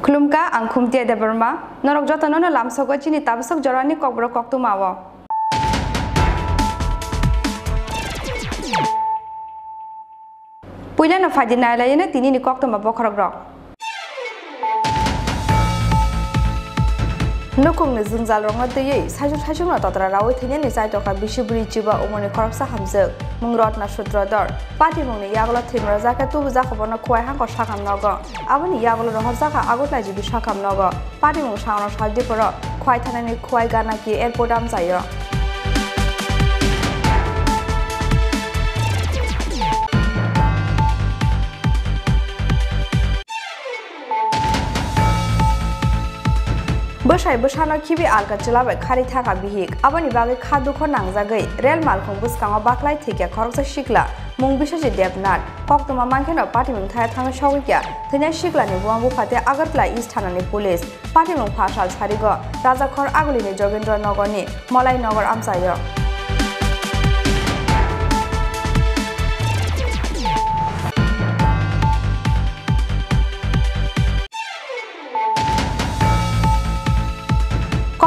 Khulumka ang khumtia Debbarma norok jotono no lamsogo chini tabsok jorani kokbro koktu mawo. Puila no fadina layena tini ni koktu ma bokrogrok. Nukung ni zungjal ronga teye sajung na totra rawi thine ni sai toka bishiburi chiba umoni koroksa hamjek mungrot na sutrodor pati mungni yaglo thimra jaka tu buja khobona khwai hang ko sakam nogo aboni yaglo rohor jaka agotla jibi sakam nogo pati mung sangno saldi poro khwai thanani khwai gana ki airport am jayo Bosai bosano kibi alka chulabai khari thaka bihik aboni bagai khadu kho nangjagai rel malkhung buskango baklai thike khoroksa shikla mung bisaji debnat koktuma mankheno patimung thaya thang shogikya thina shikla ni buambu phate agartla east thanani police patimung phasal charigo rajakhor agulini jogendra nogorni molai nogor amsayo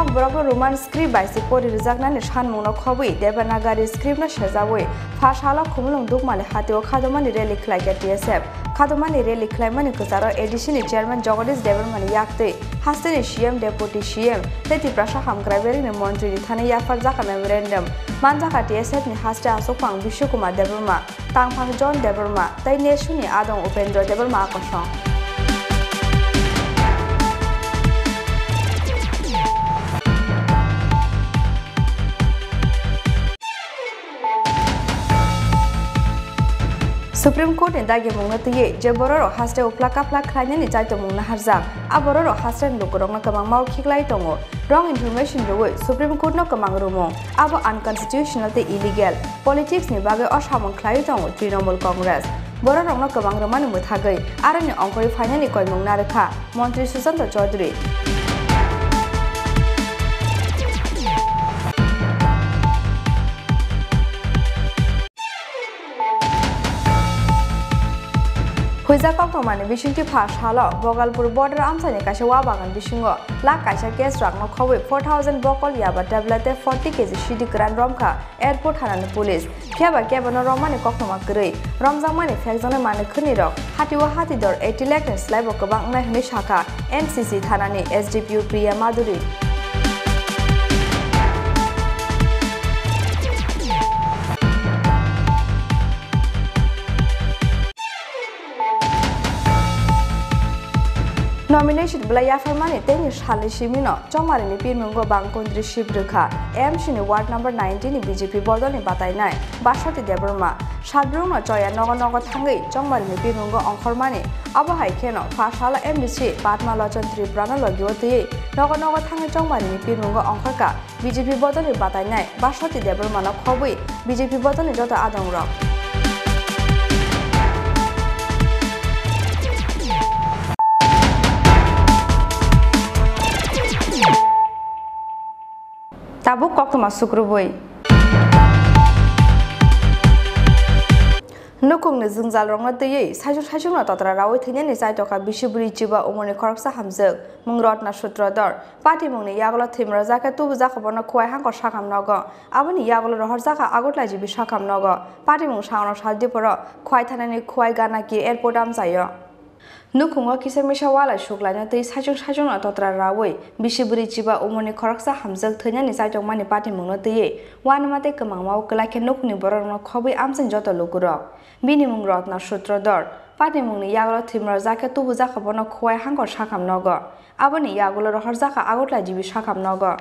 Borok Roman script by Sipori Rizakna Nishan Mono Kobi, Debanagari script na Shazawe, Fashala Kumulung Dukmali Hatio Kadomani Relic like at TSF, Kadomani Relic Climani Kuzaro edition in German Jogodis Debbarma Yakte, Hastan Shiem Deputy Shiem, Leti Prasha Ham Graveri in Montreal, Tania Farzaka Memorandum, Manzaka TSF ni Hasta Asopang Bishukuma Debbarma, Tangpang John Debbarma, Tai Neshuni Adam Upendo Debbarma Akosong. Supreme Court in Dagi Mungati, Jebororo has to plaka plakani Jaito Muna Harzak, Abororo has to look wrong among Mau Kiklaitongo, wrong information the way, Supreme Court no kamang rumo, Abo unconstitutional the illegal, politics Nibaga or Shamon Klaitongo, Trinomal Congress, Bororo no kamang Roman with Hagai, Aran Uncle finally called Munaraka, Montreal Susan Chaudhry. Huiza Koktomani Bishinki Pash Halo, Bogalpur border Amsani Kashawabangan Bishingo, La Kasha Case Ragno Kowi, 4,000 Bokol Yaba Tablete 40 kg Shidi Grand Romka, Airport Hanan Police, Kiaba Kabano Romani Koktoma Gray, Romzamani Fexona Mani Kuniro, Hatiwa Hatidor, 80 lakh and Slabo Kabang Nishaka, NCC Thanani, SDPU Priya Maduri. Nomination Blaya Farmani, Danish Halishimino, Jomarini Pirmungo Bankundri Shibruka, Shini Ward number 19 BJP Bodoni Batainai, Bashoti Debbarma, Shadruno Joya Nogonogo Tangi, Jomarini Pirmungo Onkormani, Abahai Keno, Fashala MDC, Batma Lojan Tripura Logioti, Nogonogo Tangi Jomarini Pirmungo Onkorka, BJP Bodoni Batainai, Bashoti Debbarma no Kobi, BJP Bodoni Jota Adam Rock. Tabuk Koktuma Sukrubui Nukung ni Zungjal Ronga Teye, Sajung na Totra Rawi Thine ni Sai Toka Bishiburi Chiba Umoni Koroksa Hamjek, Mungrot na Sutrodor, Pati Mungni Yaglo Thimra Jaka Tu Buja Khobona Khwai hang ko sakam nogo, Aboni Yaglo rohor jaka agotla jibi sakam nogo, Pati Mung sangno saldi poro, Khwai thanani khwai gana ki airport am jayo. Nukungo kisamisa wala shuklana tei sajung na totra rawi bishiburi chiba umoni koroksa hamjak thanya ni saitong mani pati mungno tei wanamate kamangmau kelake nukni bororno khobai amsen joto lugurok bini mungrot na sutrodor pati mungni yaglo thimra jaka tubuja khabono khwai hangko sakam nogo aboni yagulo rohor jaka agotla jibi sakam nogo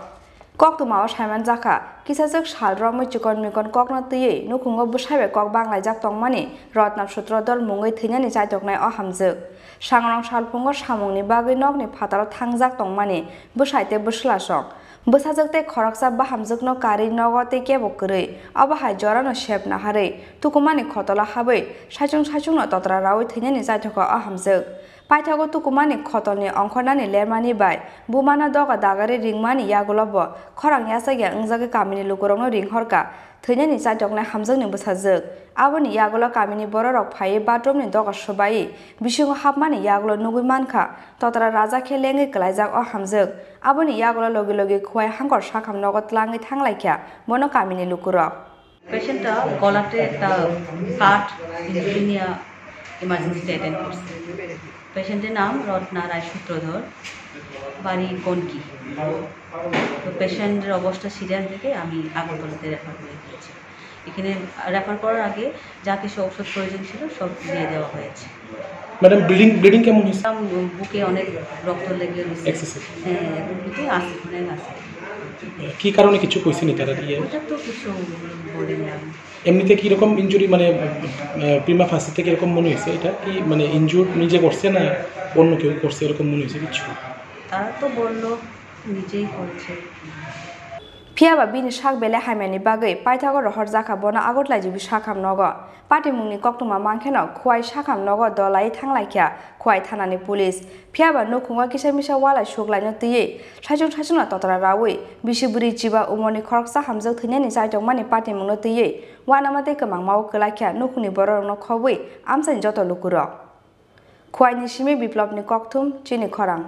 Koktuma Shaiman Jaka, Kisazak Shal Romo Chikon Mikon Kokna Tei, Nukungo Bushabe Kok Bangai Jak Tongmani, Rotna Sutrodor Mungai Tinya ni Jaitok Nai Ohamjuk. Shangrong Shalpungo Shamungni Bagi Nogni Pataro Tangjak Tongmani, Bushaite Bushlasong. Busajakte Koroksa Bahamjuk no Kari Nogote Kebokuri, Abahai Jorano Shep Nahare, Tukumani Kotola Habe, Shachung no Totra Rawi Tinya ni Jaitoko Ohamjuk. Paithago tukumani khotoni ongkhonani lermani bai bumana doga dagare ringmani yagolobo khorang yasage ungjage kamini lukurongno ringhorka theinani chaitokna hamjangni bwsajak aboni yagolo kamini bororok phai bathroomni doga sobai bisingo hapmani yagolo nugui mankha totara raja khelengi klaijak o hamjak aboni yagolo logi logi khwai hangkor sakham nogot langi thanglaikya mono kamini lukurok patient গলাতে একটা কাট injury নিয়ে ইমার্জেন্সিতে attend করছে পেশেন্টের নাম রত্না রায় সূত্রধর বাড়ি কনকি তো পেশেন্টের অবস্থা সিরিয়াস থেকে আমি আগরতলাতে রেফার করে দিয়েছি এখানে রেফার করার আগে যা কিছু ঔষধ প্রয়োজন ছিল সব দিয়ে দেওয়া হয়েছে ম্যাডাম ব্লিডিং কেমন হয়েছে বুকে অনেক রক্ত লেগে রয়েছে হ্যাঁ বুকে আছে অনেক আছে কি কারণে কিছু কইছেনি তারা দিয়ে ওটা তো কিছু বলিনি আমি এমনিতে কি রকম ইনজুরি মানে প্রিমা ফাসি থেকে এরকম মনে হয়েছে এটা কি মানে ইনজুর নিজে করছে না অন্য কেউ করছে এরকম মনে হয়েছে কিছু তারা তো বললো নিজেই করেছে Piaba bini shak bele haimani bagai paithago rohor jaka bona agotla jibi shakham nogo patimungni koktuma mangkheno khwai shakham nogo dolai thanglaikya khwai thanani police piaba nokhunga kisamisa wala shuklaino tiye sajung totara rawi bisiburi jiba umoni khoroksa hamjak theinani saitokmani patimungno tiye wanamate kamangmao kelaikya nokhuni bororno khobui amsani joto lukurok khwaini simi biplopni kokthum Chini Khorang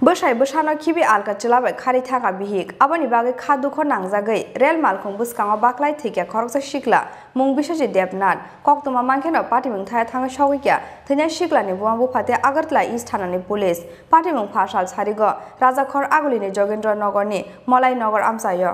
Bosai bosano kibi alka chulabai khari thaka bihik aboni bagai khadu kho nangjagai rel malkhung buskango baklai thikya khoroksa shikla mung bisoji debnat koktuma mangkheno patimung thaya thanga shogikya thina shikla ni buambu phate agartla east thanani police patimung phasal sarigo rajakhor agulini jogendra nogor ni molai nogor amsayo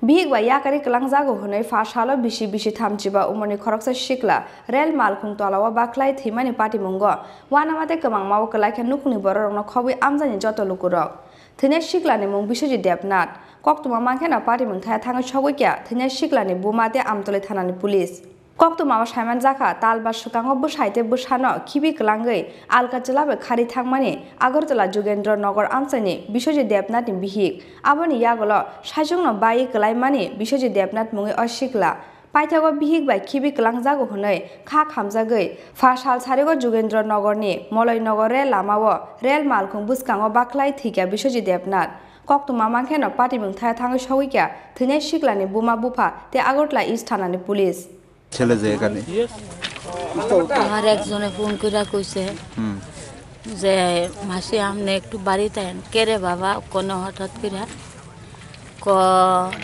Bihik ba yakari kelangjago hunai phasalo bisi thamchiba umoni khoroksa shikla rel malkhung tolawa baklai thimani patimungo wanamate kamangmao kelaikha nukni bororongno khobui amjani joto lukurok thine shiklani mung bisoji debnat koktuma mangkhena patimung thaya thanga shogikya thine shiklani bumate amtole thanani police koktuma saiman jaka talba sukango busaite busano khibi kelangai alka chelabe khari thangmani agartala jogendra nogor amsani bisoji debnat ni bihik aboni yagolo sajungno bai kelaimani bisoji debnat mungi ashikla paithago bihik bai khibi kelangjago hunai kha khamjagai phasal sarego jogendra nogor ni molai nogor rel lamao rel malkhung buskango baklai thikya bisoji debnat koktuma mangkheno patimung thaya thanga shogikya thine shiklani buma bufa te agartala east thanani police ছেলে যে এখানে আমার একজনে phone করে কইছে যে মাসি আপনি একটু বাড়িতে আইন কে রে বাবা কোনো হঠাৎ করে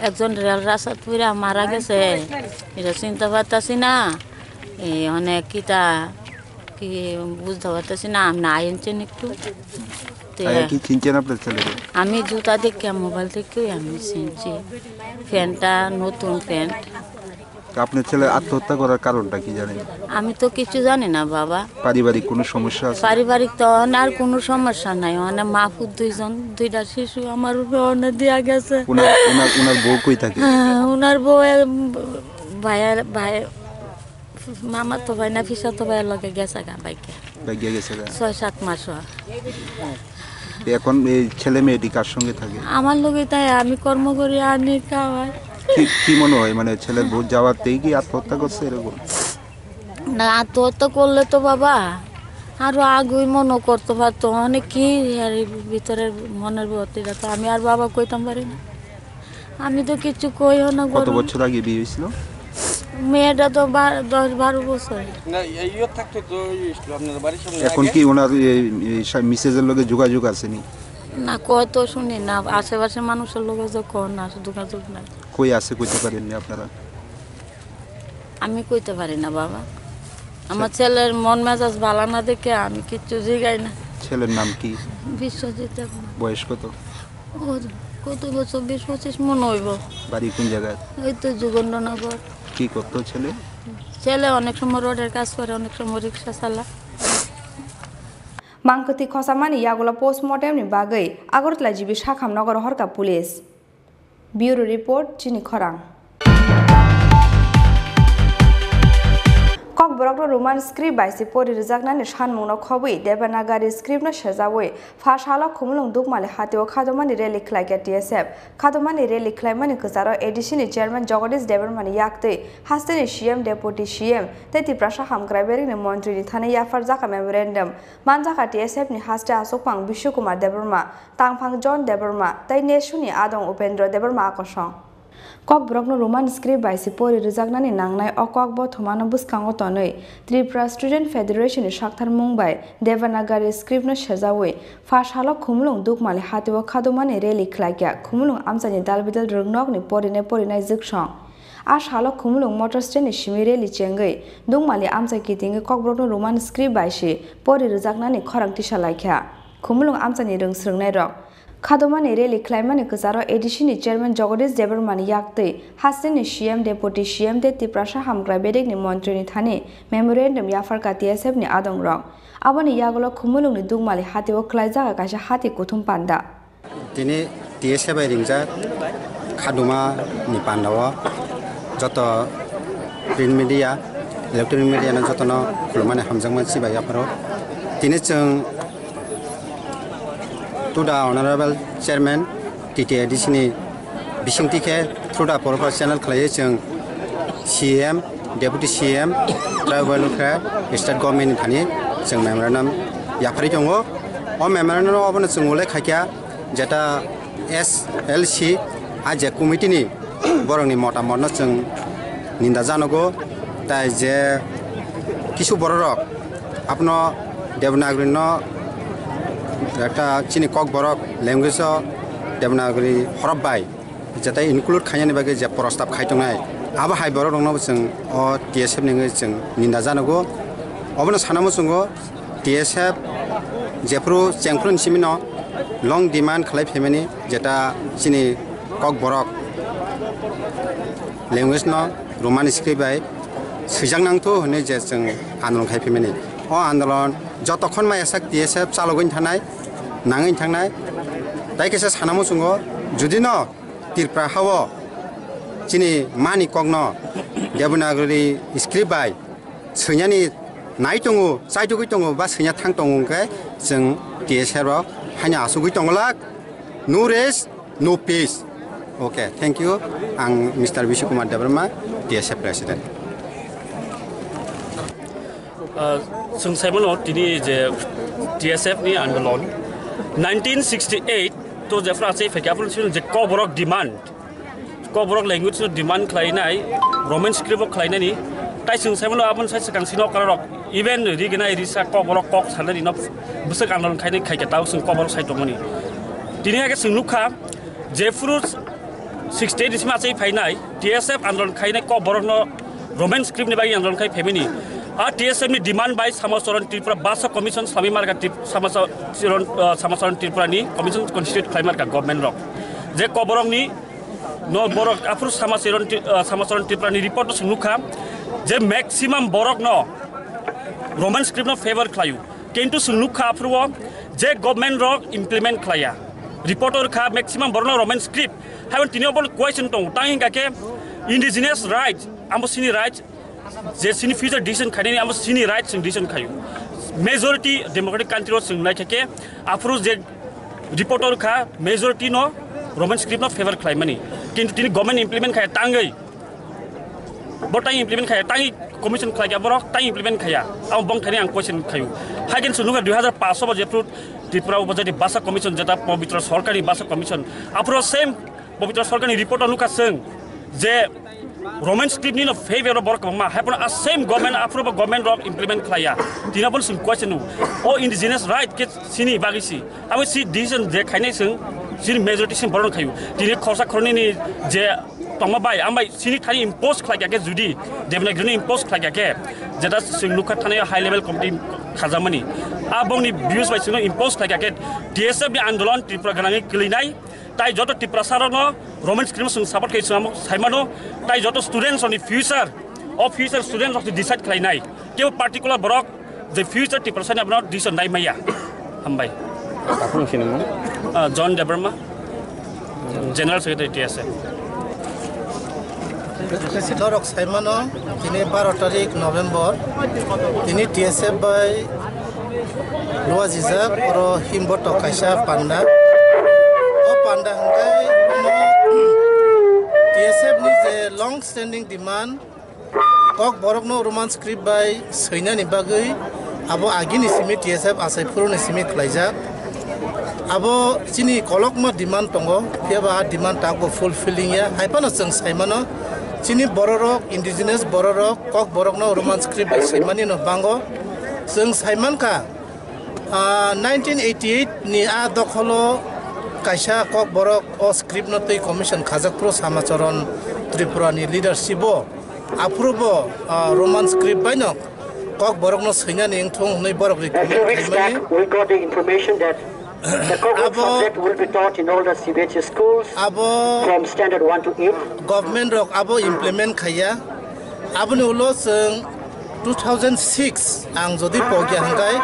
একজন রেল রাস্তাত পুরা মারা গেছে এটা চিন্তা পারতাছি না অনেক কিতা কি বুঝতে পারতাছি না আপনি আইনছেন একটু কি চিনছেন আপনার ছেলে আমি জুতা দেখে মোবাইল থেকে আমি চিনছি ফ্যানটা নতুন প্যান্ট আপনার ছেলে আত্মহত্যা করার কারণটা কি জানেন আমি তো কিছু জানি না বাবা পারিবারিক কোনো সমস্যা আছে পারিবারিক তো আর কোনো সমস্যা নাই মানে মাহফুজ দুইটা শিশু আমার উপরে দেয়া গেছে ওনার বউ কই থাকে ওনার বউ ভাই মামা তো ভাই না ফিসা তো ভাই লগে গেছে গা বাইকে গেছে 6-7 মাস এখন এই ছেলে মেয়েটি কার সঙ্গে থাকে আমার লগে তাই আমি কর্ম করি আনি খাওয়াই কি মনে হয় মানে ছেলের ভোট যাওয়াতেই কি আত্মহত্যা করছে এরকম না আত্মহত্যা করলে তো বাবা আরো আগুই মনে করতে পারতো অনেক কি ভিতরের মনের ভর্তিটা তো আমি আর বাবা কইতাম পারি না আমি তো কিছু কইও না কত বছর আগে বিয়ে হয়েছিল মেয়েটা তো 10-12 বছর এখন কি ওনার মিসেজের লগে যোগাযোগ আসেনি না কত শুনি না আশেপাশে মানুষের লোকে যখন না যোগাযোগ নাই কই আছে কইতে পারেননি আপনারা আমি কইতে পারি না বাবা আমার ছেলের মন মেজাজ ভালো না দেখে আমি কিচ্ছু জিগাই না ছেলের নাম কি বিশ্বজিৎ বয়স কত কত বছর 20-25 মনে হইব বাড়ি কোন জায়গায় এই তো যুগন্ডনগর কি করতো ছেলে অনেক সময় রোডের কাজ করে অনেক সময় রিক্সা চালা Mangkati khosamani yagola postmortem ni bagai Agartala jibi shakham nogor horka police Bureau report Chini Khorang Kok Kok borok no Roman script by si pori rizakna ni shan mungno khobui Devanagari script no shezawi fashala khumlung dukmali hatio khadomani reli khlaiga TSF khadomani reli khlaimani kuzaro edition ni chairman Jagadish Debbarma ni yakte hasteni CM deputy CM teti prasha hamgraiberi ni montri ni thane yafar jaka memorandum manjaka TSF ni haste asokpang Bishwakumar Debbarma tangphang John Debbarma tai neshuni adong Upendra Debbarma akosong Kok borok no Roman script by si pori rijaknani nangnai okok bo thomano buskango tonoi Tripura Student Federation ni shakthar mungbai Devanagari script no shejawi fashalo khumlung dukmali hatiwa khadomani reli khlaikya khumlung amchani dalbidal rungnok ni porinai jiksong ashalo khumlung motor stand ni shimire lichengai dungmali amcha kitingi kok borok no Roman script by si pori rijaknani khorang tisalaikya khumlung amchani rungsrungnai rok Khadomani reli klaimani kuzaro edition ni chairman Jagadish Debbarma ni yakte hasteni CM deputy CM te tiprasha hamgraibedek ni montri ni thani memorandum yafar ka TSF ni adong rok aboni yagolo khumulung ni dungmali hatiwo khlaijaga kaisa hati kuthum panda tini TSF ai ringja khaduma ni pandawa joto print media electronic media na joto no khulmani hamjangman siba yafaro tini chung to the Honorable Chairman TTADC ni bisingti ke through the purpose channel khlaichung CM Deputy CM Tribal Welfare State Government thani chung memorandum yafari jongo o memorandum obona chungole khakya jeta SLC aje committee ni borongni motamot no chung ninda janogo tai je kisu bororok apno Devanagari no একটা Chini Khorang language Devanagari horobai jeta include khainani bage je prostab khaitongnai aba hai borok rongno जों o TSF ni जों ninda janago obona sanamo sungo TSF jepro chengprun simino long demand khlai family jeta Chini Khorang language no Roman script bai sujangnangto hone je जों आन्दोलन khai family o आन्दोलन जतखन मा एसाक TSF चालगोइन थानाय नाङै थांनाय दाइकेसा सानामो सुंगो जुदि न तिरप्रा हावो Chini Mani Kogno Devanagari script by Sunyani Naitongu Saitugitongu Basanya Tangtongu Sung TSF Hanya Sugitongolak no race no peace. Okay, thank you. And Mr. Bishwakumar Debbarma, TSF President. Sung Simon Tini TSF ni Andalon 1968 to the France the Kok borok demand Kok borok language no demand klainai Roman script klainani tai sung Simon abon sai sakang sino karok even rigena risa Kok borok kok salari no busak andalon khaini khaike taw sung Kok borok sai tomoni tini age sung lukha jefru 68 isma sai phainai TSF andalon khaine Kok borok no Roman script ni bagi andalon khai family TSF ni demand by Samasaran Tripura Basa Commission Slami Marga Samasaran Tripura ni Commission Constitute Climate ka government rock. Je Kok borok ni no borok afur Samasaran Tripura ni report to sunukha je maximum borok no Roman script no favor klayu. Kintu sunukha afurwo je government rock implement klaya. Reporter kha maximum borok no Roman script. Haven tinobol question tong tangin ka ke indigenous rights ambosini rights जे सिनी future decision खाने हम सिनी right सिंग decision खायु majority democratic country सिंग नाइ के approach जे रिपोर्टर खा मेजॉरिटी नो रोमन स्क्रिप्ट नो फेवर खाय मनी किंतु तिनी गवर्नमेंट इंप्लीमेंट खाय तांगै बटाई इंप्लीमेंट खाय तांगै कमिशन खाय के बरो तांगै इंप्लीमेंट खाया आं बंग थाने आं क्वेश्चन खायु हागेन सुनुगा 2005 बजे प्रुट त्रिपुरा उपजाति भाषा कमिशन जेता पवित्र सरकारी भाषा कमिशन अप्रोच सेम पवित्र सरकारी रिपोर्टर लुका संग जे Roman script ni no favor of work ma happen as same government approve government rock implement klaya tinabon sing question o indigenous right ke sini bagisi ami si decision je khainai sing sini majority sing boron khayu tini khorsa khorni ni je tongma bai ambai sini thani impose klaya ke judi Devanagari ni impose klaya ke jeta sing lukha thani high level committee khajamani abong ni views bai sing impose klaya ke TSF ni andolon Tripura ganangi klinai tai joto Tripura sarono Roman script sung support kai sung saimano tai joto students on the future of future students of the decide klainai ke particular borok the future Tripura sani abno decision nai maya hambai apun sinemo John Debbarma General Secretary TSF Dorok Saimano, ini 12 tarik November, ini TSF by Luas Izak, Oro Himboto Kaisha Panda. Oh Panda Hangkai, TSF needs a long-standing demand. Kok borok no roman script by Soina ni Bagui, Abo Agin isimi TSF asai purun isimi Klaijak. Abo Chini Kolok ma demand tongo, Piaba demand tago fulfilling ya. Haipano Seng Saimano. Chini bororok, indigenous bororok, kok borok no roman script by Saimani no Bango. Seng Saiman ka 1988 ni a dokholo kaisa kok borok o script no tei commission Khajak Pro Samacharon Tripura ni leadership o approval roman script by no kok borok no sainya ni engthong nei borok recommend kaimani. We got the information that the cohort subject will be taught in all the CBH schools from standard 1 to 8. Government rok abo implement khaya. Abo ni ulo seng 2006 ang jodi pogya hangkai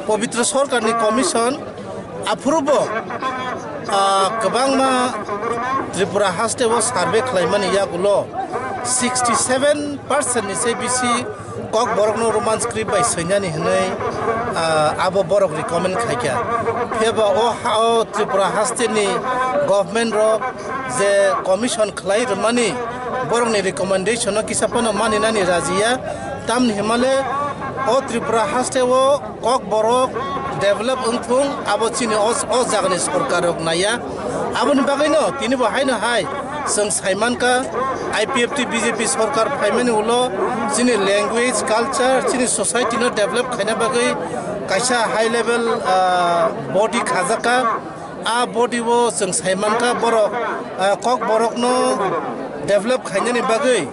Pavitra Sarkar ni commission approval kabangma Tripura haste wo survey khlaimani ya ulo 67% ni CBC kok borok no roman script by Soinyani hnai abo borok recommend khaikya pheba o Tripura haste ni government ro je commission khlai mani borok ni recommendation kisapano mani nani rajiya tam himale o Tripura haste wo kok borok develop untung abo chini o jagani sarkarok naya abo ni bagaino tini bo haino hai seng Saiman ka IPFT BJP sarkar phaimani ulo chini language culture chini society no develop khaina bagai kaisa high level body khajaka a body wo seng Saiman ka borok kok borok no develop khaina ni bagai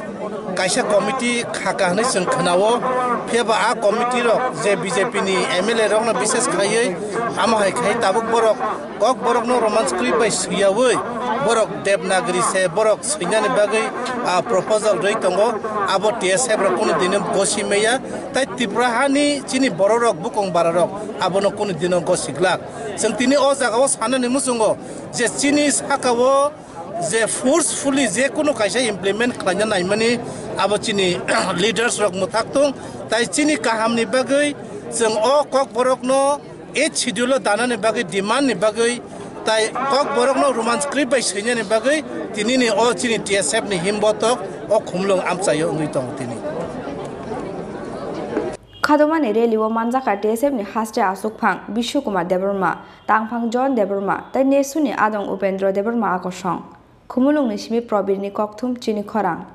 kaisa committee khaka hnai seng khnawo pheba a committee rok je BJP ni MLA rok na bises khaiye amo hai khai tabuk borok kok borok no roman script by siyawoi borok Devanagari se borok Soinyani bagai proposal rei tongo abo TSF rok kono dinem gosi meya tai Tripura hani chini borok bukong bararok abo no kono dino gosiglak seng tini o jaga o sanani musungo je chini sakawo je forcefully je kono kaisa implement khlanya naimani abo chini leaders rok muthaktung tai chini kaham ni bagai jeng o kok borok no e schedule danani bagai demand ni bagai tai kok borok no roman script by Soinya ni bagai tini ni o chini TSF ni himbotok o khumlong amchayo ngui tong tini Khadomani reli wo manjaka TSF ni haste asukphang Bishwakumar Debbarma Tangphang John Debbarma tai nesu ni Adong Upendra Debbarma akosong Khumulung ni simi probir ni kokthum Chini Khorang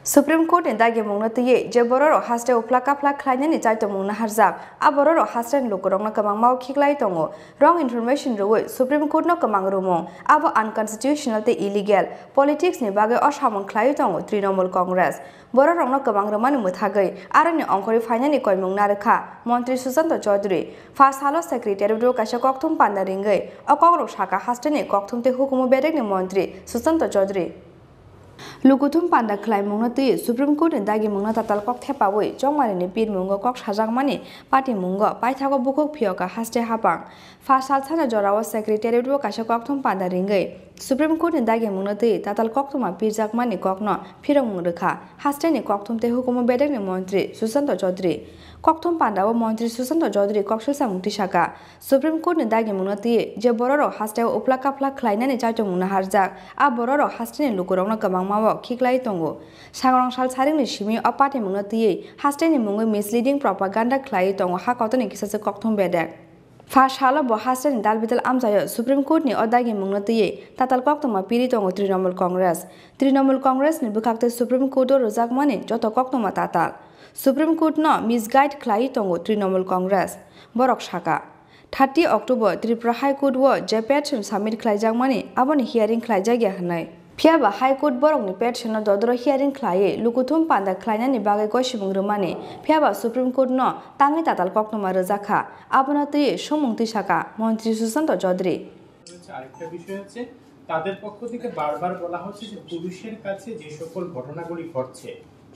Supreme Court in Dagi Mungnati, Jaboro has to plaka Klein and Taito Muna Harzak, Aboro has and Lukurong among Mau Kiklaitongo, wrong information rule, Supreme Court no among Rumo, Abo unconstitutional the illegal, politics ni Baga Oshamon Klaitongo, Trinomal Congress, Borong no among Roman Muthagai, Arani Onkori Finani Koimung Naraka, Montri Susanto Chaudhry, Fast Halo Secretary of Kashakoktum Pandaringai, Okoro Shaka Hastani Koktum te Hukumu Bedek Montri, Susanto Chaudhry. Lukutum panda claim munati Supreme Court and Dagi Munata Talkok Tepaway, John Marini Pid Mungo Kok Shazak Mani, Pati Mungo, Paitago Bukok Pioka Haste Hapang, Fasal Sana Jora was Secretary of Kashakoktum Panda Ringay, Supreme Court and Dagi Munati, Tatal Koktuma Pizak Mani Kokno, Pirangurika, Hasteni Koktum Te Hukumu Bedek Montri, Susanto Chaudhry. Koktum Panda or Montri Susanto Chaudhry Kokshusa Mutishaka, Supreme Court and Dagi Munati, Jabororo Haste Uplaka Plak Klein and Chato Muna Harzak, Abororo Hasteni Lukurong Kamamawa, Kiklai Tongo, Shagong Shal Saring Shimi or Party Munati, Hasteni Mungo misleading propaganda Klai Tongo Hakoton Kisas Koktum Bedek. Fash Hala bo Hasten Dalbital Amzaya, Supreme Court ni Odagi Munati, Tatal Koktuma Piritongo Trinomal Congress, Trinomal Congress ni Bukakte Supreme Court or Rozak Mani, Joto Koktuma Tatal. Supreme Court no misguide Klai Tongo Trinomal Congress, Borok Shaka. 30 October, Tripura High Court wo Japet Summit Klaijak Mani, Aboni hearing Klaijag Hanai. Piaba High Court Borok ni Petshino Dodro hearing Klaye, Lukutum Panda Klaina ni Bagai Goshimung Rumani, Piaba Supreme Court no, Tangi Tatal Koktuma Rozaka, Abonati, Shumungti Shaka, Montri Susanto Chaudhry. আরেকটা বিষয় হচ্ছে তাদের পক্ষ থেকে বারবার বলা হচ্ছে যে পুলিশের কাছে যে সকল ঘটনাগুলি ঘটছে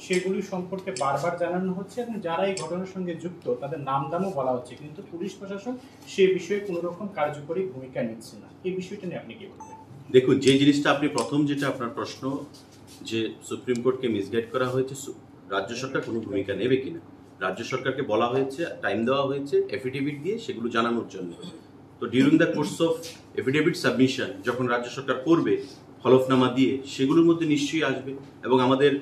সেগুলি সম্পর্কে বারবার জানানো হচ্ছে এবং যারা এই ঘটনার সঙ্গে যুক্ত তাদের নামদামও বলা হচ্ছে কিন্তু পুলিশ প্রশাসন সেই বিষয়ে কোনো রকম কার্যকরী ভূমিকা নিচ্ছে না এই বিষয়টা নিয়ে আপনি কি বলবেন দেখুন, যে জিনিসটা আপনি প্রথম যেটা আপনার প্রশ্ন যে সুপ্রিম কোর্টকে মিসগাইড করা হয়েছে, রাজ্য সরকার কোনো ভূমিকা নেবে কিনা। রাজ্য সরকারকে বলা হয়েছে, টাইম দেওয়া হয়েছে এফিডেভিট দিয়ে সেগুলো জানানোর জন্য। তো during the course of affidavit submission যখন রাজ্য সরকার করবে হলফনামা দিয়ে, সেগুলোর মধ্যে নিশ্চয়ই আসবে। এবং আমাদের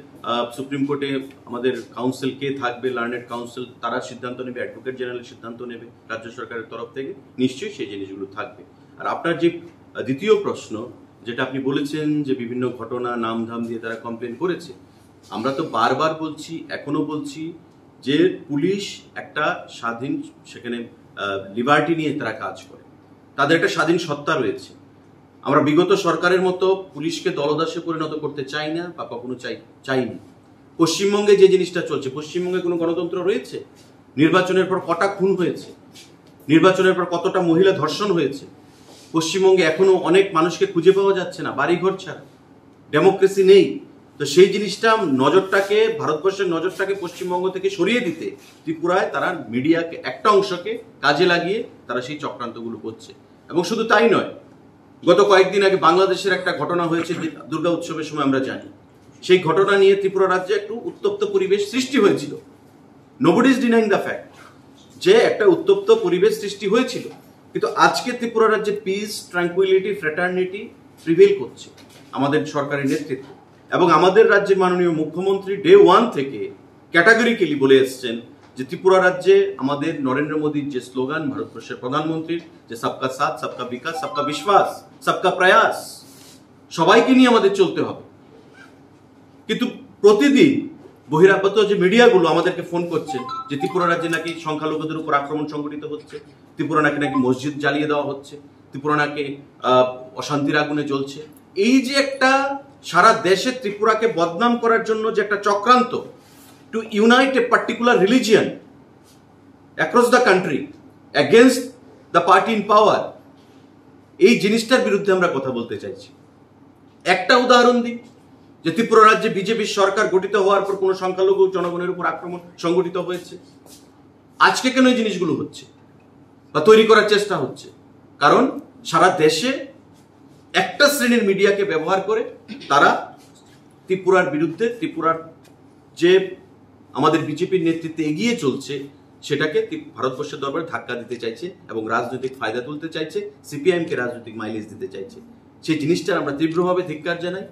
সুপ্রিম কোর্টে আমাদের কাউন্সিল কে থাকবে, লার্নেড কাউন্সিল, তারা সিদ্ধান্ত নেবে, অ্যাডভোকেট জেনারেল সিদ্ধান্ত নেবে রাজ্য সরকারের তরফ থেকে, নিশ্চয়ই সেই জিনিসগুলো থাকবে। আর আপনার যে দ্বিতীয় প্রশ্ন যেটা আপনি বলেছেন যে বিভিন্ন ঘটনা নামধাম দিয়ে তারা কমপ্লেন করেছে, আমরা তো বারবার বলছি, এখনো বলছি যে পুলিশ একটা স্বাধীন, সেখানে লিবার্টি নিয়ে তারা কাজ করে, তাদের একটা স্বাধীন সত্তা রয়েছে। আমরা বিগত সরকারের মতো পুলিশকে দলদাসে পরিণত করতে চাই না বা কখনো চাইনি। পশ্চিমবঙ্গে যে জিনিসটা চলছে, পশ্চিমবঙ্গে কোনো গণতন্ত্র রয়েছে? নির্বাচনের পর কটা খুন হয়েছে, নির্বাচনের পর কতটা মহিলা ধর্ষণ হয়েছে। পশ্চিমবঙ্গে এখনো অনেক মানুষকে খুঁজে পাওয়া যাচ্ছে না, বাড়িঘর ছাড়া, ডেমোক্রেসি নেই। তো সেই জিনিসটা নজরটাকে, ভারতবর্ষের নজরটাকে পশ্চিমবঙ্গ থেকে সরিয়ে দিতে ত্রিপুরায় তারা মিডিয়াকে একটা অংশকে কাজে লাগিয়ে তারা সেই চক্রান্তগুলো করছে। এবং শুধু তাই নয়, গত কয়েকদিন আগে বাংলাদেশের একটা ঘটনা হয়েছে দুর্গা উৎসবের সময়, আমরা জানি সেই ঘটনা নিয়ে ত্রিপুরা রাজ্যে একটু উত্তপ্ত পরিবেশ সৃষ্টি হয়েছিল। Nobody is denying the fact যে একটা উত্তপ্ত পরিবেশ সৃষ্টি হয়েছিল, কিন্তু আজকে ত্রিপুরা রাজ্যে পিস, ট্রাঙ্কুইলিটি, ফ্র্যাটার্নিটি প্রিভেল করছে আমাদের সরকারের নেতৃত্বে। এবং আমাদের রাজ্যের মাননীয় মুখ্যমন্ত্রী ডে 1 থেকে ক্যাটাগরিক্যালি বলে এসছেন যে ত্রিপুরা রাজ্যে আমাদের নরেন্দ্র মোদীর যে স্লোগান, ভারতবর্ষের প্রধানমন্ত্রীর যে সবকা সাথ, সবকা বিকাশ, সবকা বিশ্বাস, সবকা প্রয়াস, সবাইকে নিয়ে আমাদের চলতে হবে। কিন্তু প্রতিদিন বহিরাগত যে মিডিয়াগুলো আমাদেরকে ফোন করছেন যে ত্রিপুরা রাজ্যে নাকি সংখ্যালঘুদের উপর আক্রমণ সংঘটিত হচ্ছে, ত্রিপুরা নাকি মসজিদ জ্বালিয়ে দেওয়া হচ্ছে, ত্রিপুরা নাকি অশান্তির আগুনে জ্বলছে। এই যে একটা সারা দেশে ত্রিপুরাকে বদনাম করার জন্য যে একটা চক্রান্ত, two unite a particular religion across the country against the party in পাওয়ার, এই জিনিসটার বিরুদ্ধে আমরা কথা বলতে চাইছি। একটা উদাহরণ দিই, যে ত্রিপুরা রাজ্যে বিজেপির সরকার গঠিত হওয়ার পর কোনো সংখ্যালঘু জনগণের উপর আক্রমণ সংঘটিত হয়েছে? আজকে কেন এই জিনিসগুলো হচ্ছে বা তৈরি করার চেষ্টা হচ্ছে? কারণ সারা দেশে একটা শ্রেণীর মিডিয়াকে ব্যবহার করে তারা ত্রিপুরার বিরুদ্ধে, ত্রিপুরার যে আমাদের বিজেপির নেতৃত্বে এগিয়ে চলছে সেটাকে ভারতবর্ষের দরবারে ধাক্কা দিতে চাইছে এবং রাজনৈতিক ফায়দা তুলতে চাইছে, সিপিআইএমকে রাজনৈতিক মাইলেজ দিতে চাইছে। সেই জিনিসটার আমরা তীব্রভাবে ধিক্কার জানাই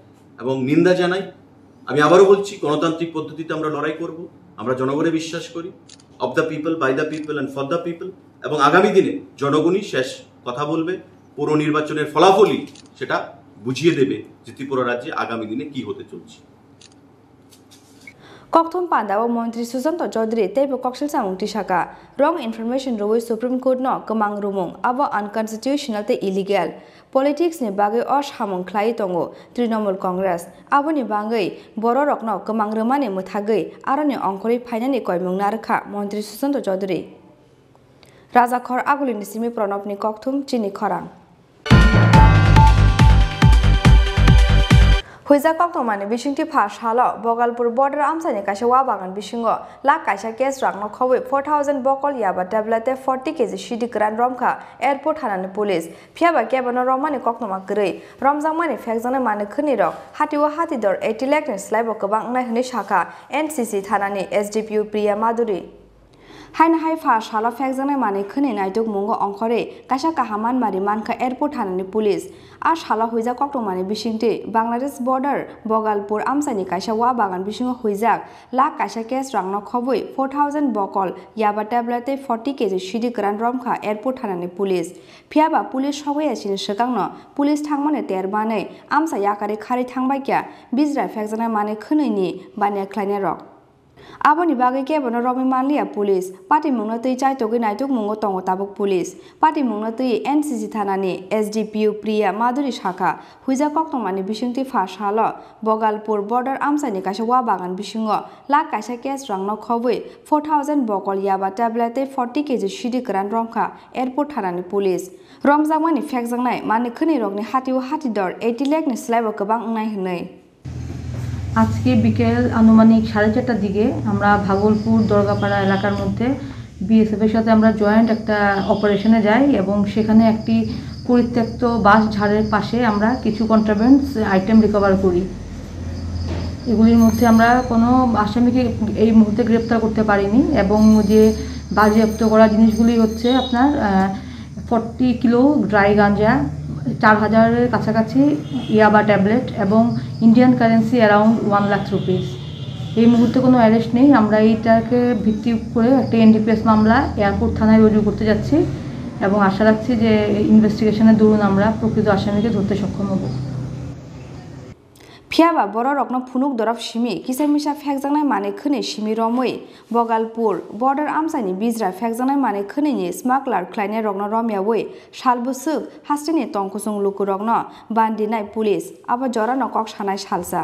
এবং নিন্দা জানাই। আমি আবারও বলছি, গণতান্ত্রিক পদ্ধতিতে আমরা লড়াই করব, আমরা জনগণে বিশ্বাস করি, of the people, by the people and for the people. এবং আগামী দিনে জনগণই শেষ কথা বলবে, পৌর নির্বাচনের ফলাফলই সেটা বুঝিয়ে দেবে যে ত্রিপুরা রাজ্যে আগামী দিনে কি হতে চলছে। Kokthom Panda o Mantri Susanto Chaudhary teibo koksil samung tisaka wrong information roi Supreme Court no kemang rumung abo unconstitutional te illegal politics ni bagai os hamung khlai tongo Trinamool Congress abo ni bangai boro rok no kemang remani muthagai aro ni ongkhori phainani koimung narkha Mantri Susanto Chaudhary Rajakhor agulini simi Pranab ni Kokthom Chini Khorang Huiza Koktomani Bishingti Pash Halo, Bogalpur border Amsani Kashawabagan Bishingo, La Kasha Kes Ragno Kowi, 4,000 Bokol Yaba Tablete 40 kg Shidi Grand Romka, Airport Hanan Police, Piaba Gabano Romani Koktoma Gray, Romzamani Faxana Mani Kuniro, Hatiwa Hatidor, 80 lakh Slabokabang Nishaka, NCC Tanani, SDPU Priya Maduri. Hain hai fash hala fekjana mane khune naidok mungo ongkhore kasha kahaman mari manka airport hanani police ash hala huija koktomani bisingte Bangladesh border Bogalpur amsani kaisa wa bagan bisingo huijak la kaisa kes rangno khoboi 4,000 bokol yaba tablete 40 kg shidi grand romkha airport hanani police phiaba police sogoi asini sekangno police thangmane terbane amsa yakare khari thangbai kya bizra fekjana mane khuneni bane khlaine rok Aboni bagai ke bono Romi Manlia Police, Party Mungna Tui Chai Togi Naituk Mungo Tongo Tabuk Police, Party Mungna Tui NCC Thanani, SDPU Priya Maduri Shaka, Huiza Koktomani Bishingti Fash Halo, Bogalpur border Amsani Kasha Wabagan Bishingo, La Kasha Kes Rangno Khobui, 4,000 Bokol Yaba Tablete 40 kg Shidi Grand Romka, Airport Thanani Police. Romzamani Fekjangnai, Mani Khuni Rogni Hatiwa Hatidor, 80 lakh ni Slabo Kabang Nai Hnai. আজকে বিকেল আনুমানিক 4:30টার দিকে আমরা ভাগলপুর দরগাপাড়া এলাকার মধ্যে BSF এর সাথে আমরা জয়েন্ট একটা অপারেশনে যাই এবং সেখানে একটি পরিত্যক্ত বাস ঝাড়ের পাশে আমরা কিছু কন্ট্রাব্যান্ড আইটেম রিকভার করি। এগুলির মধ্যে আমরা কোনো আসামিকে এই মুহূর্তে গ্রেপ্তার করতে পারিনি এবং যে বাজেয়াপ্ত করা জিনিসগুলি হচ্ছে আপনার 40 কিলো ড্রাই গাঞ্জা, 4000-এর কাছাকাছি ইয়াবা ট্যাবলেট এবং Indian currency around 1 lakh rupees. এই মুহূর্তে কোনো অ্যারেস্ট নেই। আমরা এইটাকে ভিত্তি করে একটা NDPS মামলা এয়ারপোর্ট থানায় রুজু করতে যাচ্ছি এবং আশা রাখছি যে ইনভেস্টিগেশনের দরুন আমরা প্রকৃত আসামিকে ধরতে সক্ষম হব। ফিয়াবা বড় রকম ফুনুক দরব সিমি কিসামিসা ফেকজাनाय माने खोने सिमि रमै बगालपुर बर्डार आमसानि बिजरा फेकजानाय माने खोनेनि स्मागलार ख्लायनाय रगन रमियावै सालबुसुक हास्टेनि तंखुसुं लुकु रगन बान्दिनाय पुलिस आबा जरानो कक सानाय सालसा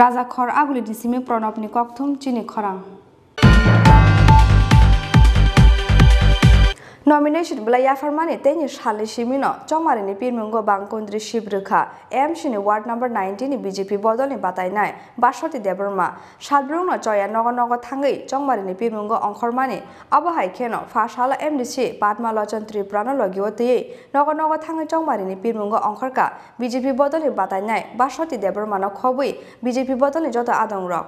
राजा खर आगुलिनि सिमि प्रणबनि ककथुम चिनि खरां Nomination bela yafarmani teni shali shimino chongmarini pirmungo bangkondri shibrukha MCni ward number 19 ni BJP bodolni batainai Bashoti Debbarma Shalbrungno choya nogo thangai chongmarini pirmungo ongkhormani abahai kheno fashala MDC Padma Lochan Tripura no logiwoti nogo thangai chongmarini pirmungo ongkhorka BJP bodolni batainai Bashoti Debbarma no khobui BJP bodolni joto adongrok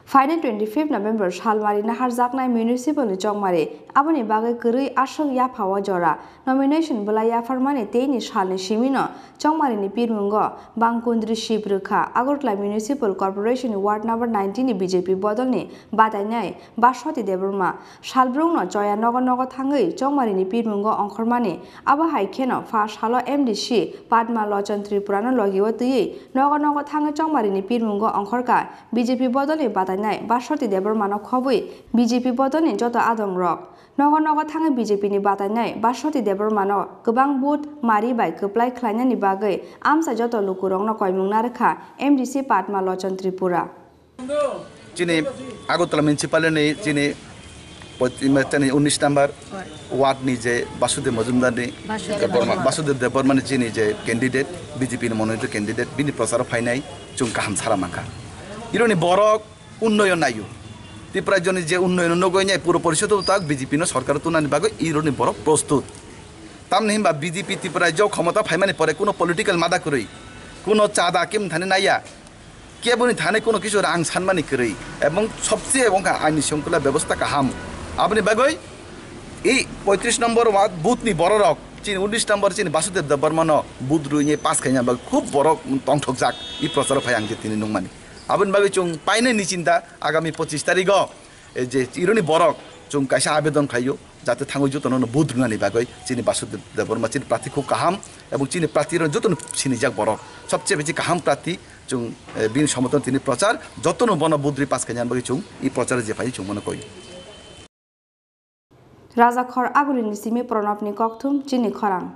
Final 25 November Shalmari Nahar Zaknai Municipal Chongmari Abani Bagai Kuri Ashok Yapawa Jora Nomination Bela Yafarmani Teni Shalni Shimino Chongmari ni Pirmungo Bangkondri Shibrukha Agortla Municipal Corporation Ward number 19 BJP Bodolni Batainai Bashoti Debbarma Shalbrungno Joya Nogo Thangai Chongmari ni Pirmungo Ongkhormani Abahai Kheno Fa Shalo MDC Padma Lochan Tripura no logiwati Nogo Thangai Chongmari ni Pirmungo Ongkhorka BJP Bodolni Bashoti Debbarma no khobui BJP bodolni joto adong rok nogo thangai BJP ni batainai Bashoti Debbarma no gobang booth mari bai koplai khlainani bagai amsa joto lukurong no koimungna rekha MDC Padma Lochan Tripura Chini Agotla municipal ni chini 19 number ward ni je Basudev Majumdar ni Basudev Debbarma ni chini je candidate BJP ni monoনীত candidate bini প্রচার ফাইনাই chung kaham sara mangka ironi borok উন্নয়ন নাইও ত্রিপুরা জনে যে উন্নয়ন নগৈ নাই পুরো পরিষদ তাক বিজেপি ন সরকার তুনানি বাগৈ ইরনি বড় প্রস্তুত তামনে হিমবা বিজেপি ত্রিপুরা যে ক্ষমতা ফাইমানি পরে কোনো পলিটিক্যাল মাদা করি কোনো চাঁদা কেম থানে নাইয়া কেবনি থানে কোনো কিছু রাং সানমানি করি এবং সবচেয়ে এবং আইনি শৃঙ্খলা ব্যবস্থা কাহাম আপনি বাগৈ এই 35 নম্বর ওয়ার্ড বুথনি বড় রক চিনি 19 নম্বর চিনি বাসুদেব দেববর্মা ন বুথ রুইনি পাস খাইনা বা খুব বড় তংঠক যাক এই প্রচার ফাই আংকে তিনি নংমানি Abun bagi chung paine ni cinta agami 25 tarikh je ironi borok chung kaisa abedan khayo jate thangoi jotono no budh nani bagoi chini Basudev Debbarma chini prati khub kaham ebong chini prati ro jotono chini jak borok sobche beshi kaham prati chung bin সমর্থন তিনি প্রচার যতনো বন বুদ্রি pass খাইয়ান bagi chung ই প্রচারে যে পাই chung মনে কই Raja Khor agulini simi Pranabni kokthum Chini Khorang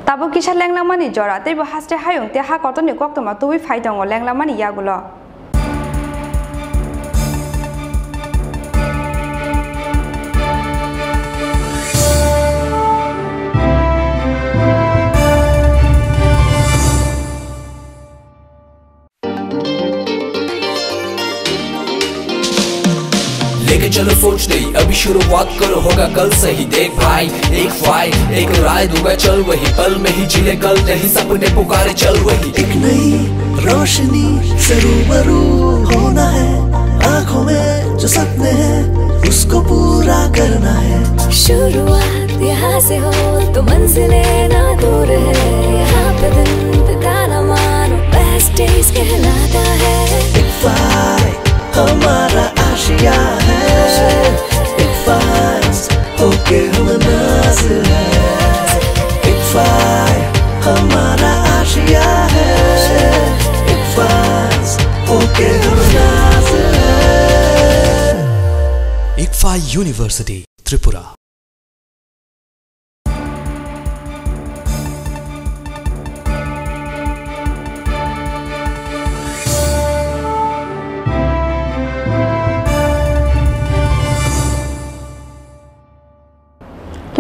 Tabo kisha lenglamani jora tebo haste hayung te ha kotoni koktoma tuwi faidongo lenglamani yagulo लेके चलो सोच नहीं अभी शुरुआत करो होगा कल से ही देख भाई एक फाइट एक राय दूंगा चल वही पल में ही जिले कल नहीं सपने पुकारे चल वही एक नई रोशनी से रूबरू होना है आँखों में जो सपने हैं उसको पूरा करना है शुरुआत यहाँ से हो तो मंजिलें ना दूर है यहाँ पे दिन बिताना मानो बेस्ट डेज कहलाता है एक फाइट हमारा आशिया है एक फाइट होके हम नाज़िर है एक फाइट हमारा आशिया है एक फाइट होके हम नाज़िर है ICFA University Tripura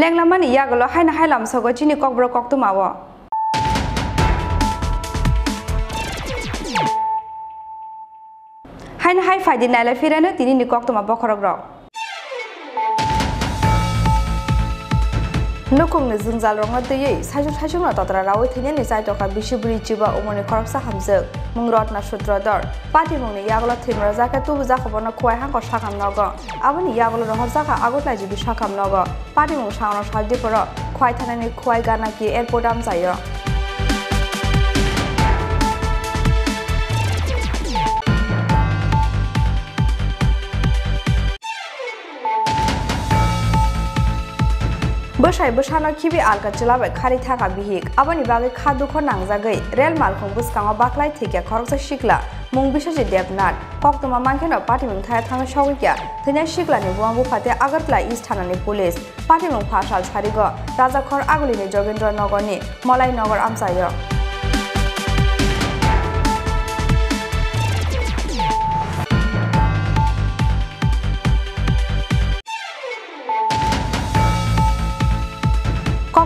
Lenglamani yagulo haina hailam sogo chini kokbro koktumawo haina hai faidi nala firane tini ni koktuma bokhorogrok Nukungni zungjal ronga tei sajung tatra rawi thini sai toka bisibri chiba umoni khoroksa hamjak mungrot na sutrador pati mungni yagla thimra jaka tu buja khobona khwai hang ko sakam nogo aboni yagla rohor jaka agotla jibi sakam nogo pati mung sauna saldi poro khwai thanani khwai gana ki airport am jayo Bashai bashana kibi alka chalabai khari thaka bihik abani bagai khadu kho nangjagai rel malkhong buskanga baklai thikya khoroksa shikla mung bisaje debnat koktoma mangkhena pati mung thaya thanga shogikya thanya shikla ni buambu phate agartla east thanani police pati mung phasal chharigo rajakhor aguli ni jogendra nagar ni malai nagar amsayo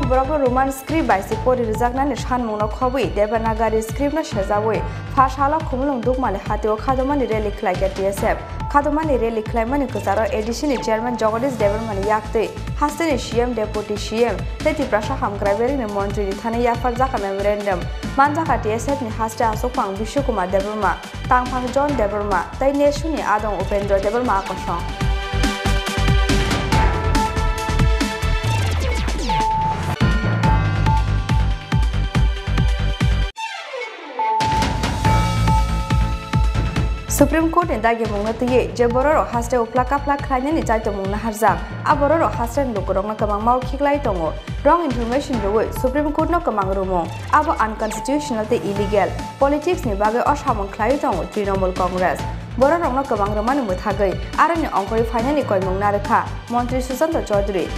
Borok Roman script by Sipori Rizakna Nishan Mono Kobi, Debanagari script na Shazaway, Fashala Kumulung Dukmali Hatio Kadomani relic like at TSF, Kadomani relic Climani Kusara edition Chairman Jogadis Debbarma Yakte, Hassan Shiem Deputy Shiem, Teti Prasha Hamgraver in Montreal Thani Yafazaka memorandum, Manzaka TSF ni Hasta Asopang Bishukuma Debbarma, Tangpang John Debbarma, Tai Neshuni Adam Upendra Debbarma Akosong. Supreme Court in Dagi Mungati, Jaboro has to plaka plakanya ni Jaito Mung Harzak, Aboro has to look wrong among Mau Kiklaitongo, wrong information the way, Supreme Court no kamang rumo, Abo unconstitutional the illegal, politics ni baga Oshamon Klaitongo, Trinomal Congress. Boro wrong no kamang Roman Muthagai, Arani Onkori finally called Mungaraka, Montre Susanto Chaudhry.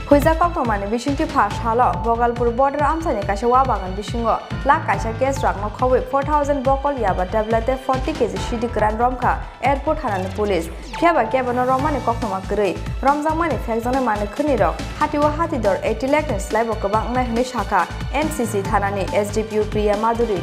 Huiza Koktomani Bishinti Pashala, Bogalpur border Amsani Kashawa Bagan Bishingo, La Kasha Case Ragno Kowi, 4,000 Bokol Yaba Tablete 40 kg Shidi Grand Romka, Airport Hanan Police, Kiaba Gabano Romani Kokoma Gray, Romzamani Fexona Mani Kuniro, Hatiwa Hatidor, 80 lakh and Slab of Kabang Nishaka, NCC Thanani, SDPU Priya Maduri.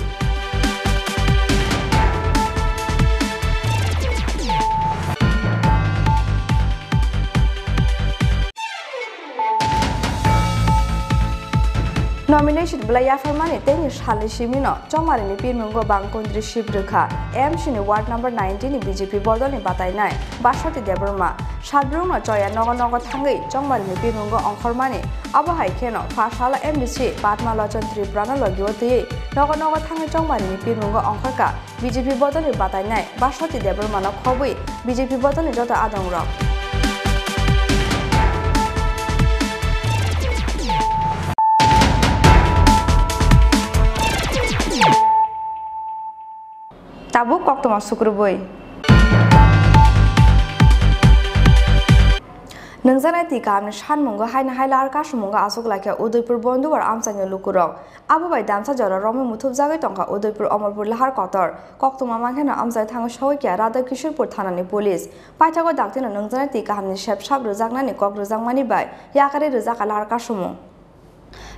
Nomination Blaya Farmani, Danish Halishimino, Jomarini Pimungo Bankundri Shibruka, M. Shini Ward number 19 BJP Bordoni Batainai, Bashoti Debbarma, Shadruma Joya Nogonogo Tangi, Jomarini Pimungo Onkormani, Abahai Keno, Pashala MDC, Batma Lojan Tripura Logioti, Nogonogo Tangi Jomarini Pimungo Onkorka, BJP Bordoni Batainai, Bashoti Debbarma Kobi, BJP Bordoni Jota Adam Rock. Tabu Koktoma Sukruboi Nungzana Tika Shan Mungo Haina Hailar Kashumunga Asuk like a Udipur Bondu or Amsanya Lukuro. Abu by Damsa Jora Romi Mutub Zagatonka Udipur Omapur Lahar Kotor, Koktoma Mankana Amsa Tang Shokia, Rada Kishurpur Tanani Police. Patago Daktin and Nungzana Tika Hamni Shep Shab Ruzaknani Kok Ruzangmani by Yakari Ruzakalar Kashumu.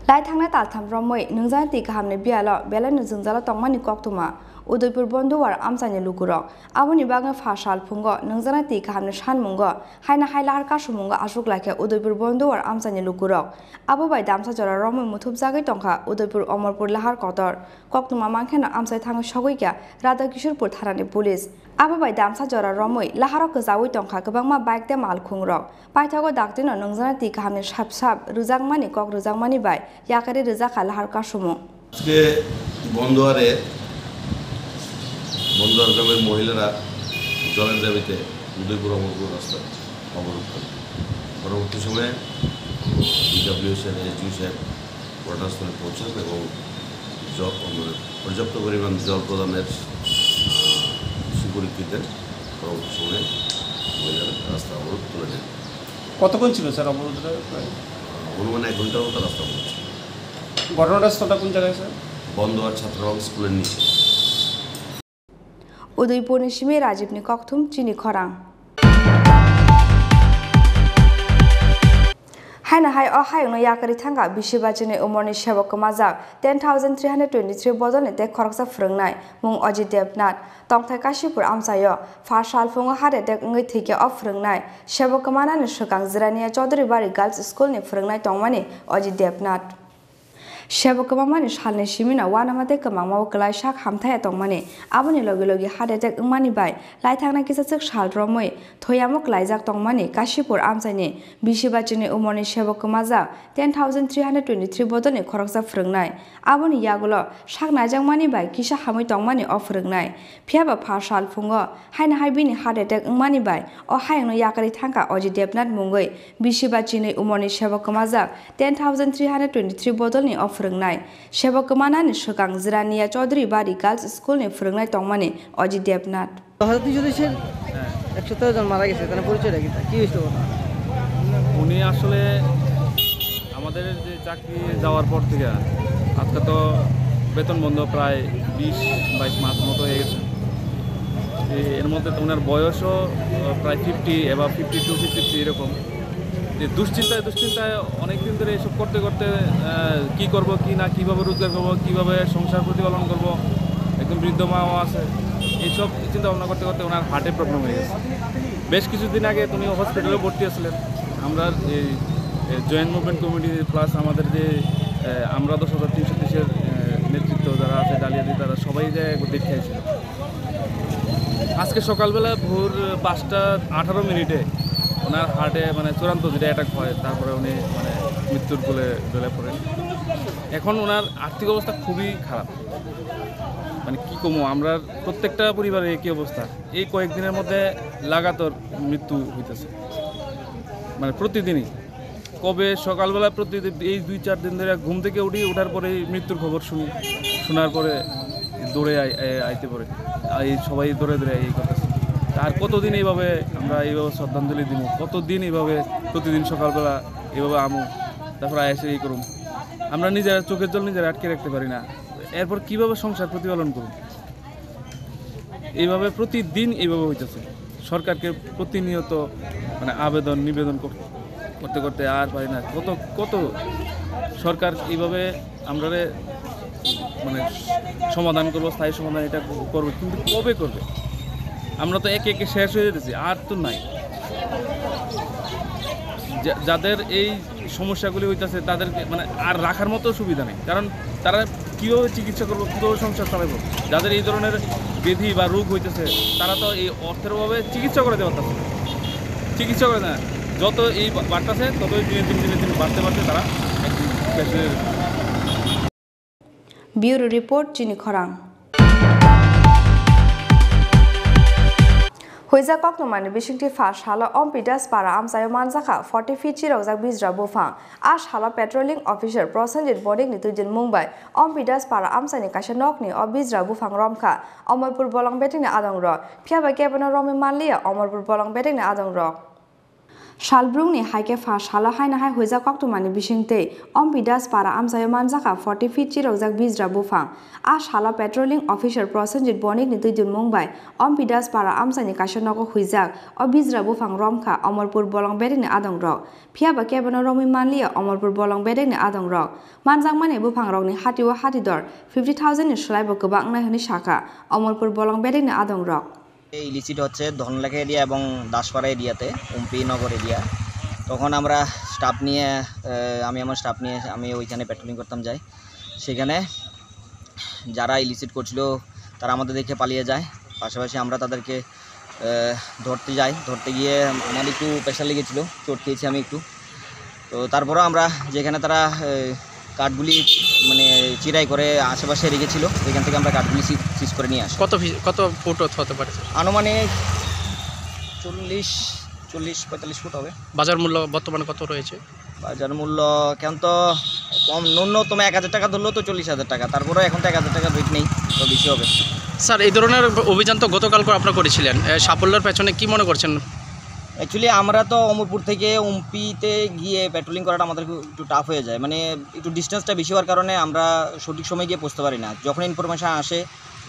Light Hangna Taltam Romway, Nungzana Tika Hamni Biala, Bella Nuzunzala Tongmani Koktuma. Udipur Bondu war Amsanya Lukuro. Abuni Baga Fashal Pungo, Nungzana Tika Hamni Shan Mungo, Haina Hailar Kashumunga Asuk like a Udipur Bondu war Amsanya Lukuro. Abu by Damsa Jora Romi Mutub Zagatonka, Udipur Omapur Lahar Kotor, Koktuma Mankana Amsa Tang Shogia, Rada Kishurpur Tharani Police. Abu by Damsa Jora Romi, Laharo Kazawitonka, Kabama Bag de Malkungro. Paitago Daktin Nungzana Tika Hamni Shab Shab, Ruzangmani Kok Ruzangmani by Yakari Rizaka Lahar Kashumu. বন্দর গ্রামের মহিলারা জলের দাবিতে উদয়পুর অমরপুর রাস্তা অবরোধ করে পরবর্তী সময়ে বিডব্লিউ সাহেব এসডিও সাহেব ঘটনাস্থলে পৌঁছান এবং পর্যাপ্ত পরিমাণ জল প্রদানের সুপরিচিত দেন পরবর্তী সময়ে মহিলারা রাস্তা অবরোধ তুলে নেন কতক্ষণ ছিল স্যার অবরোধটা অনুমান 1 ঘন্টার মতো রাস্তা অবরোধ ঘটনাটা স্থলটা কোন জায়গায় স্যার বন্দর ছাত্রবাগ স্কুলের নিচে Udaypur Nishime Rajiv ni Koktum Chini Khorang haina hai o hayung yakari thanga bisibachini umorni sebok majak 10323 bodolni te khoroksa phringnai mung Ajit Devnath tongthai Kashipur amsayo first salfungo hare dek ngai thike o phringnai sebok manani sukang Jirania Chaudhary Bari Girls School ni phringnai tongmani Ajit Devnath Sebokmani salni simina wanamate kamangma klai sak hamthai tongmani aboni logi logi hade tek ngmani bai lai thangna kisachak sal romoi thoyamo klaijak tongmani Kashipur amsaini bisibachini umorni sebokmaja 10323 bodoni khoroksa phringnai aboni yagulo sak najangmani bai kisa hamoi tongmani o phringnai phiaba pha sal fungo haina haibini hade tek ngmani bai o hayangno yakari thangka Ajit Devnath mungoi bisibachini umorni sebokmaja 10323 bodoni phringnai sebokmanani sukang Jirania Chaudhary Bari Girls School ni phringnai tongmani Ajit Devnath হয়তো যদি 100 জন মারা গেছে তার পরিচয়টা কি হইছে উনি আসলে আমাদের যে চাকরি যাওয়ার পর থেকে আজকে তো বেতন বন্ধ প্রায় 20-22 মাস মতো হয়ে গেছে এর মধ্যে ওনার বয়সও প্রায় 50 এবং 52-53 এরকম যে দুশ্চিন্তায় অনেক দিন ধরে এসব করতে করতে কি করব কি না কিভাবে রোজগার করব কিভাবে সংসার প্রতিপালন করব একদম বৃদ্ধ মাও আছে এইসব চিন্তা ভাবনা করতে করতে ওনার হার্টের প্রবলেম হয়ে গেছে বেশ কিছুদিন আগে উনি হসপিটালে ভর্তি আছিলেন আমরা এই জয়েন্ট মুভমেন্ট কমিটি প্লাস আমাদের যে আমরা 10330-এর নেতৃত্ব যারা আছে ডালিয়াদি তারা সবাই দেখে আসছিল আজকে সকালবেলা ভোর 5:18 ওনার হার্টে মানে চূড়ান্ত যেটা অ্যাটাক হয় তারপরে উনি মানে মৃত্যুর কোলে ঢলে পড়েন এখন ওনার আর্থিক অবস্থা খুবই খারাপ মানে কি কমো আমরা প্রত্যেকটা পরিবারের একই অবস্থা এই কয়েকদিনের মধ্যে লাগাতার মৃত্যু হইতেছে মানে প্রতিদিনই কবে সকালবেলা প্রতিদিন এই 2-4 দিন ধরে ঘুম থেকে ওঠার পরে মৃত্যুর খবর শোনার পরে দৌড়ে আইতে পড়ে এই সবাই দৌড়ে এই করতেছে আর কতদিন এইভাবে আমরা এইভাবে শ্রদ্ধাঞ্জলি দিব কতদিন এইভাবে প্রতিদিন সকালবেলা এইভাবে আমু তারপর এসে এই করুন আমরা নিজেরা চোখের জল নিজেরা আটকে রাখতে পারি না এরপর কিভাবে সংসার প্রতিপালন করুন এইভাবে প্রতিদিন এইভাবে হইতেছে সরকারকে প্রতিনিয়ত মানে আবেদন নিবেদন করতে করতে আর পারি না কত সরকার এইভাবে আমরা মানে সমাধান করবো স্থায়ী সমাধান এটা করবে কিন্তু কবে করবে আমরা তো একে একে শেষ হয়ে যেতেছি আর তো নাই যাদের এই সমস্যাগুলি হইতেছে তাদেরকে মানে আর রাখার মতো সুবিধা নেই কারণ তারা কীভাবে চিকিৎসা করবো কীভাবে সংসার চালাবো যাদের এই ধরনের ব্যাধি বা রোগ হইতেছে তারা তো এই অর্থের অভাবে চিকিৎসা করে দেওয়া চিকিৎসা করে না যত এই বাড়তেছে ততই দিনে দিন বাড়তে তারা ব্যুরো রিপোর্ট চিনি খরাং Hoizak Koknomani Bishingti Fash Hala Ompidas Para Amsayo Manzaka 40 feet Chirozak Bizra Bufang Ash Hala Patrolling Officer Prosenjit Boarding Nitujin Mumbai Ompidas Para Amsani Kashanokni or Bizra Bufang Romka Omorpur Bolong Betting Adong Rock Piaba Gabana Romi Manlia Omorpur Bolong Betting Adong Rock Shalbrungni Haike Fash Hala Haina Hai Hoizak Koktomani Bishingte Ompidas Para Amsayo Manzaka 40 feet Chirozak Bizra Bufang Ash Hala Patrolling Officer Prosenjit Boarding Nitujin Mumbai Ompidas Para Amsani Kashanoko Huizak or Bizra Bufang Romka Omorpur Bolong Betting Adong Rock Piaba Gabana Romi Manlia Omorpur Bolong Betting Adong Rock Manzang Mane Bufang Rogni Hatiwa Hatidor 50,000 in Shlaibo Kabak Nahani Shaka Omorpur Bolong Betting Adong Rock illicit হচ্ছে ধনলেখা area এবং দাসপাড়া এরিয়াতে উম্পি নগর area তখন আমরা staff নিয়ে আমি আমার staff নিয়ে আমি ওইখানে পেট্রোলিং করতাম যাই সেখানে যারা ইলিসিট করছিল তারা আমাদের দেখে পালিয়ে যায় পাশাপাশি আমরা তাদেরকে ধরতে গিয়ে আমার একটু প্রেশার লেগেছিল চোট খেয়েছি আমি একটু তো তারপরেও আমরা যেখানে তারা কাঠগুলি মানে চিরাই করে আশেপাশে রেখেছিল ওইখান থেকে আমরা কাঠগুলি সিজ করে নিয়ে আসি কত ফুট হতে পারে আনুমানিক 40-45 ফুট হবে বাজার মূল্য বর্তমানে কত রয়েছে বাজার মূল্য কেন তো কম ন্যূনতম 1000 টাকা ধরলেও তো 40,000 টাকা তারপরে এখন তো 1000 টাকা রেট নেই তো বেশি হবে স্যার এই ধরনের অভিযান তো গতকাল আপনারা করেছিলেন সাফল্যের পেছনে কি মনে করছেন অ্যাকচুয়ালি আমরা তো অমরপুর থেকে উম্পিতে গিয়ে পেট্রোলিং করাটা আমাদের একটু টাফ হয়ে যায় মানে একটু ডিস্টেন্সটা বেশি হওয়ার কারণে আমরা সঠিক সময় গিয়ে পৌঁছতে পারি না যখন ইনফরমেশান আসে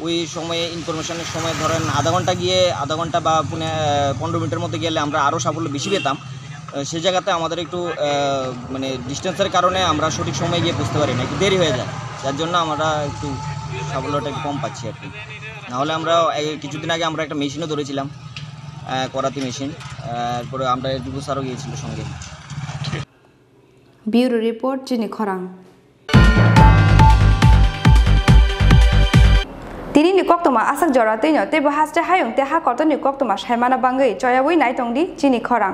ওই সময়ে ইনফরমেশনের সময় ধরেন আধা ঘন্টা বা 15 মিনিটের মধ্যে গেলে আমরা আরও সাফল্য বেশি পেতাম সেই জায়গাতে আমাদের একটু মানে ডিস্টেন্সের কারণে আমরা সঠিক সময় গিয়ে বুঝতে পারি না, একটু দেরি হয়ে যায়, যার জন্য আমরা একটু সাফল্যটা একটু কম পাচ্ছি আর কি। নাহলে আমরা কিছুদিন আগে আমরা একটা মেশিনও ধরেছিলাম, করাতি মেশিন, এরপরে আমরা ডিবু স্যারও গিয়েছিল সঙ্গে। ব্যুরো রিপোর্ট, চিনি খরাং। তিনি নিকক তোমা আসাক জরাতে নতে বাহাসতে হায়ং তে হা কত নিকক তোমা সাইমানা বাঙ্গৈ চয়াবই নাই তংদি চিনি খরাং।